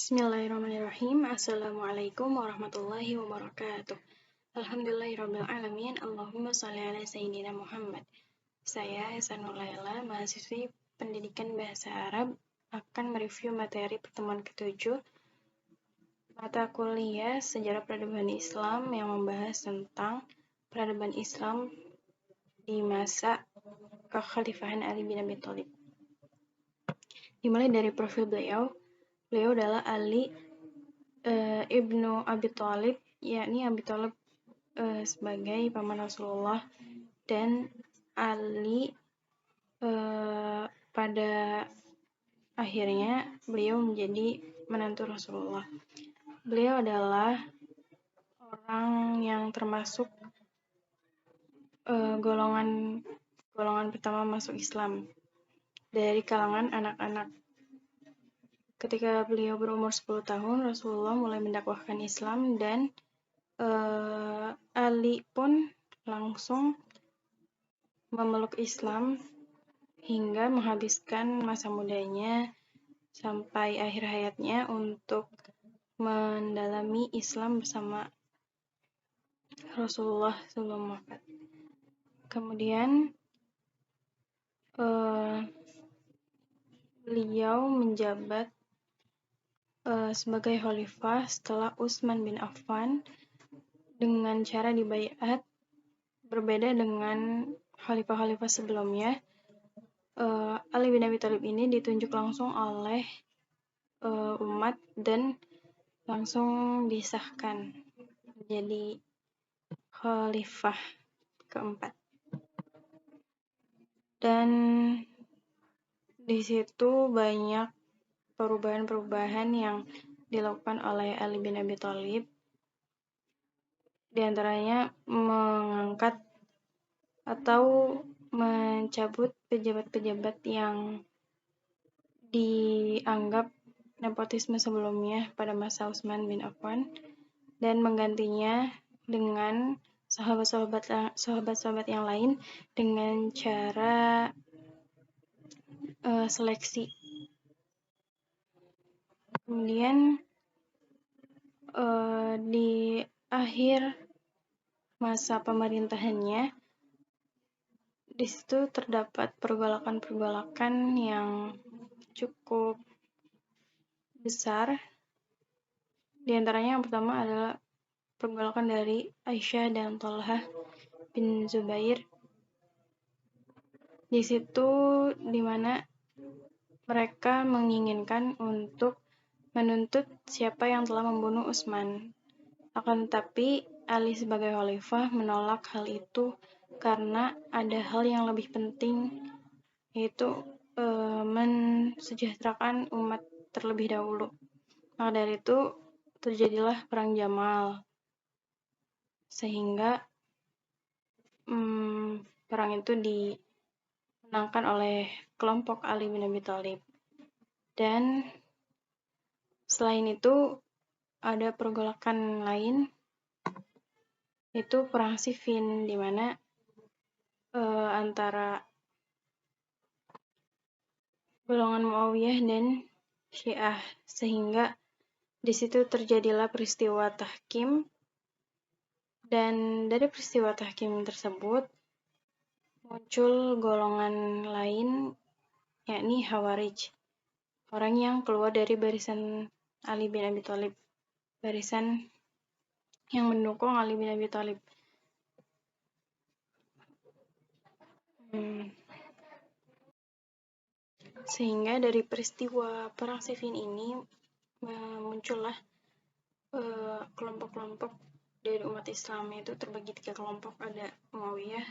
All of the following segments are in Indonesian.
Bismillahirrahmanirrahim. Assalamualaikum warahmatullahi wabarakatuh. Alhamdulillahirabbil alamin. Allahumma shalli ala sayyidina Muhammad. Saya Esanul Laila, mahasiswi Pendidikan Bahasa Arab, akan mereview materi pertemuan ke-7 mata kuliah Sejarah Peradaban Islam yang membahas tentang peradaban Islam di masa kekhalifahan Ali bin Abi Thalib. Dimulai dari profil beliau. Beliau adalah Ali ibnu Abi Thalib, yakni Abi Thalib sebagai paman Rasulullah, dan Ali pada akhirnya beliau menjadi menantu Rasulullah. Beliau adalah orang yang termasuk golongan pertama masuk Islam dari kalangan anak-anak. Ketika beliau berumur 10 tahun, Rasulullah mulai mendakwahkan Islam, dan Ali pun langsung memeluk Islam hingga menghabiskan masa mudanya sampai akhir hayatnya untuk mendalami Islam bersama Rasulullah sebelum wafat. Kemudian beliau menjabat sebagai khalifah setelah Utsman bin Affan dengan cara dibaiat. Berbeda dengan khalifah-khalifah sebelumnya, Ali bin Abi Thalib ini ditunjuk langsung oleh umat dan langsung disahkan menjadi khalifah keempat. Dan di situ banyak perubahan-perubahan yang dilakukan oleh Ali bin Abi Thalib. Di antaranya mengangkat atau mencabut pejabat-pejabat yang dianggap nepotisme sebelumnya pada masa Utsman bin Affan, dan menggantinya dengan sahabat-sahabat yang lain dengan cara seleksi. Kemudian di akhir masa pemerintahannya, di situ terdapat pergolakan-pergolakan yang cukup besar. Di antaranya yang pertama adalah pergolakan dari Aisyah dan Thalhah bin Zubair. Di situ dimana mereka menginginkan untuk menuntut siapa yang telah membunuh Utsman. Akan tetapi Ali sebagai khalifah menolak hal itu karena ada hal yang lebih penting, yaitu mensejahterakan umat terlebih dahulu. Maka dari itu terjadilah perang Jamal, sehingga perang itu dimenangkan oleh kelompok Ali bin Abi Thalib. Dan selain itu ada pergolakan lain, yaitu perang Siffin, di mana antara golongan Muawiyah dan Syiah, sehingga di situ terjadilah peristiwa tahkim. Dan dari peristiwa tahkim tersebut muncul golongan lain, yakni Khawarij, orang yang keluar dari barisan Ali bin Abi Thalib, barisan yang mendukung Ali bin Abi Thalib. Sehingga dari peristiwa perang Siffin ini muncullah kelompok-kelompok dari umat Islam, yaitu terbagi 3 kelompok, ada Muawiyah,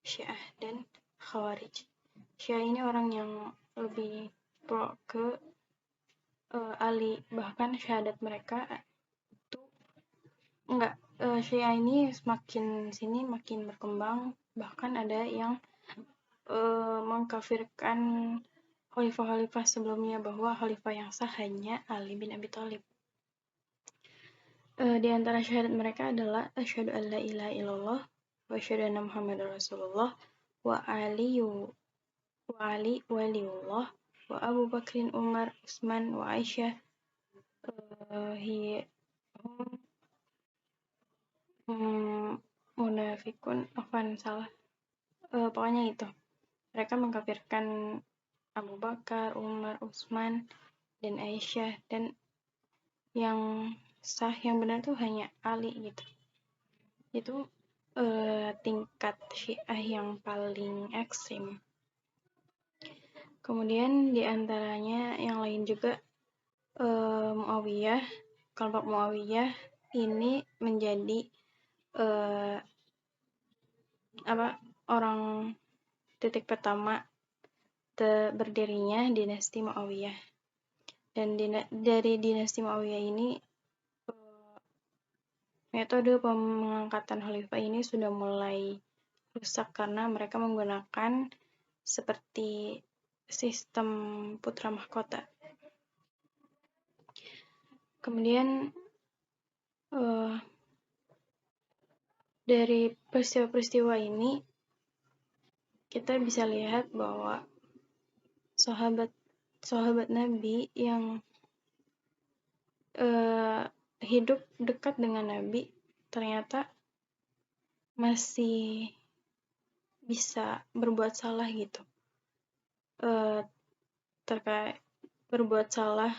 Syiah, dan Khawarij. Syiah ini orang yang lebih pro ke Ali, bahkan syahadat mereka itu Syiah ini semakin sini makin berkembang, bahkan ada yang mengkafirkan khalifah-khalifah sebelumnya, bahwa khalifah yang sah hanya Ali bin Abi Thalib. Di antara syahadat mereka adalah asyhadu an la ilaha illallah wa asyhadu anna Muhammadar Rasulullah wa Ali waliullah wa Abu Bakrin, Umar, Utsman wa Aisyah hi munafikun, salah. Pokoknya itu. Mereka mengkafirkan Abu Bakar, Umar, Utsman, dan Aisyah, dan yang sah, yang benar tuh hanya Ali gitu. Itu tingkat Syiah yang paling ekstrim. Kemudian diantaranya yang lain juga Muawiyah, kelompok Muawiyah ini menjadi orang titik pertama berdirinya dinasti Muawiyah. Dan dari dinasti Muawiyah ini metode pengangkatan khalifah ini sudah mulai rusak karena mereka menggunakan seperti sistem putra mahkota. Kemudian dari peristiwa-peristiwa ini kita bisa lihat bahwa sahabat Nabi yang hidup dekat dengan Nabi ternyata masih bisa berbuat salah gitu. Terkait berbuat salah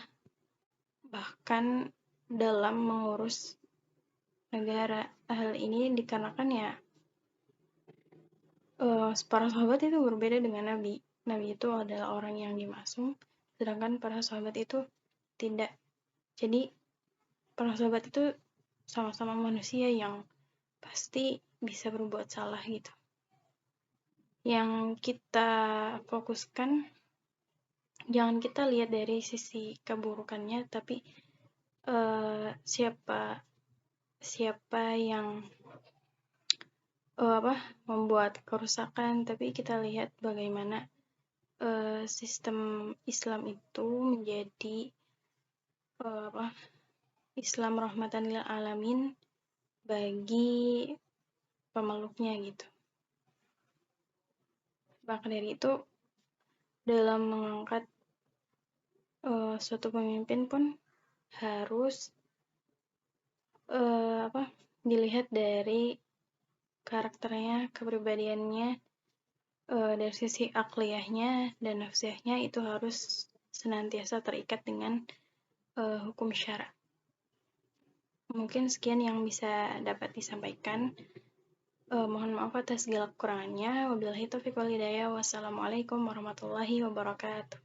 bahkan dalam mengurus negara. Hal ini dikarenakan ya para sahabat itu berbeda dengan Nabi. Nabi itu adalah orang yang dimaksum, sedangkan para sahabat itu tidak. Jadi para sahabat itu sama-sama manusia yang pasti bisa berbuat salah gitu. Yang kita fokuskan, jangan kita lihat dari sisi keburukannya, tapi siapa yang membuat kerusakan, tapi kita lihat bagaimana sistem Islam itu menjadi Islam rahmatan lil alamin bagi pemeluknya gitu. Maka dari itu dalam mengangkat suatu pemimpin pun harus dilihat dari karakternya, kepribadiannya, dari sisi akliyahnya dan nafsiyahnya itu harus senantiasa terikat dengan hukum syara. Mungkin sekian yang bisa dapat disampaikan. Mohon maaf atas segala kekurangannya. Wabillahi taufiq wal hidayah. Wassalamualaikum warahmatullahi wabarakatuh.